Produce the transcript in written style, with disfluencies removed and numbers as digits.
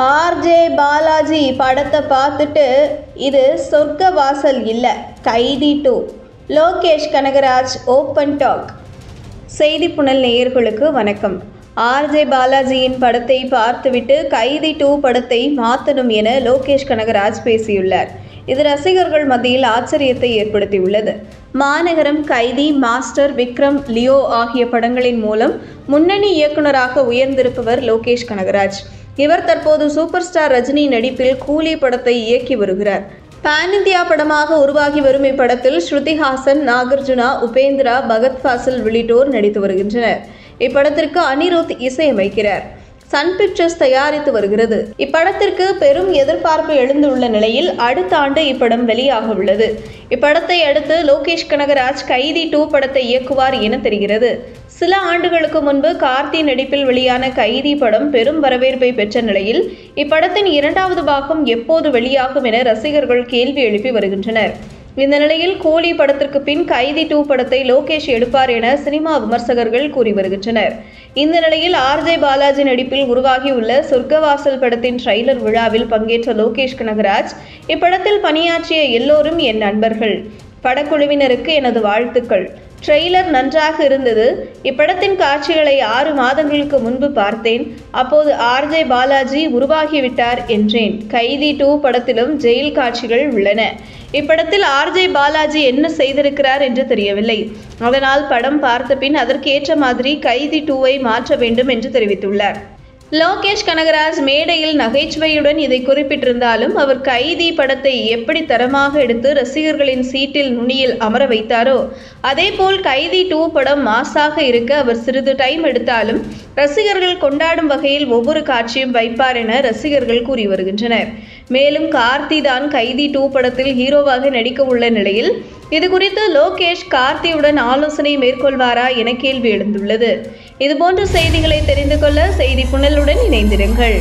RJ Balaji படத்தை பார்த்துட்டு இது சொர்க்க வாசல் இல்லை, கைதி 2. Lokesh Kanagaraj open talk. செய்தி புனல் நேயர்களுக்கு வணக்கம். ஆர்ஜே பாலாஜியின் படத்தை பார்த்துவிட்டு கைதி 2 படத்தை மாற்றணும் என லோகேஷ் கனகராஜ் பேசியுள்ளார். இது ரசிகர்கள் மத்தியில் ஆச்சரியத்தை ஏற்படுத்தியுள்ளது. மாநகரம், கைதி, மாஸ்டர், விக்ரம், லியோ ஆகிய படங்களின் மூலம் முன்னணி இயக்குநராக உயர்ந்திருப்பவர் லோகேஷ் கனகராஜ். இவர் தற்போது சூப்பர் ஸ்டார் ரஜினி நடிப்பில் கூலி படத்தை இயக்கி வருகிறார். பான் இந்தியா படமாக உருவாகி வரும் இப்படத்தில் ஸ்ருதிஹாசன், நாகார்ஜுனா, உபேந்திரா, பகத் ஃபாசில் உள்ளிட்டோர் நடித்து வருகின்றனர். இப்படத்திற்கு அனிருத் இசையமைக்கிறார். சன் பிக்சர்ஸ் தயாரித்து வருகிறது. இப்படத்திற்கு பெரும் எதிர்பார்ப்பு எழுந்துள்ள நிலையில் அடுத்த ஆண்டு இப்படம் வெளியாக உள்ளது. இப்படத்தை அடுத்து லோகேஷ் கனகராஜ் கைதி 2 படத்தை இயக்குவார் என தெரிகிறது. சில ஆண்டுகளுக்கு முன்பு கார்த்தி நடிப்பில் வெளியான கைதி படம் பெரும் வரவேற்பை பெற்ற நிலையில் இப்படத்தின் 2வது பாகம் எப்போது வெளியாகும் என ரசிகர்கள் கேள்வி எழுப்பி வருகின்றனர். இந்த நிலையில் கூலி படத்திற்கு பின் கைதி 2 படத்தை லோகேஷ் எடுப்பார் என சினிமா விமர்சகர்கள் கூறி வருகின்றனர். இந்த நிலையில் ஆர்ஜே பாலாஜி நடிப்பில் உருவாகியுள்ள சொர்க்கவாசல் படத்தின் ட்ரெய்லர் விழாவில் பங்கேற்ற லோகேஷ் கனகராஜ், இப்படத்தில் பணியாற்றிய எல்லோரும் என் நண்பர்கள். படக்குழுவினருக்கு எனது வாழ்த்துக்கள். ட்ரெய்லர் நன்றாக இருந்தது. இப்படத்தின் காட்சிகளை 6 மாதங்களுக்கு முன்பு பார்த்தேன். அப்போது ஆர்ஜே பாலாஜி உருவாகிவிட்டார் என்றேன். கைதி 2 படத்திலும் ஜெயில் காட்சிகள் உள்ளன. இப்படத்தில் ஆர்ஜே பாலாஜி என்ன செய்திருக்கிறார் என்று தெரியவில்லை. அதனால் படம் பார்த்த பின் அதற்கு ஏற்ற மாதிரி கைதி 2ஐ மாற்ற வேண்டும் என்று தெரிவித்துள்ளார். லோகேஷ் கனகராஜ் மேடையில் நகைச்சுவையுடன் இதை குறிப்பிட்டிருந்தாலும் அவர் கைதி படத்தை எப்படி தரமாக எடுத்து ரசிகர்களின் சீட்டில் நுனியில் அமர வைத்தாரோ அதேபோல் கைதி 2 படம் மாசாக இருக்க அவர் சிறிது டைம் எடுத்தாலும் ரசிகர்கள் கொண்டாடும் வகையில் ஒவ்வொரு காட்சியும் வைப்பார் என ரசிகர்கள் கூறி வருகின்றனர். மேலும் கார்த்தி தான் கைதி 2 படத்தில் ஹீரோவாக நடிக்க உள்ள நிலையில் இது குறித்து லோகேஷ் கார்த்தியுடன் ஆலோசனை மேற்கொள்வாரா என கேள்வி எழுந்துள்ளது. இதுபோன்ற செய்திகளை தெரிந்து கொள்ள செய்தி புனலுடன் இணைந்திருங்கள்.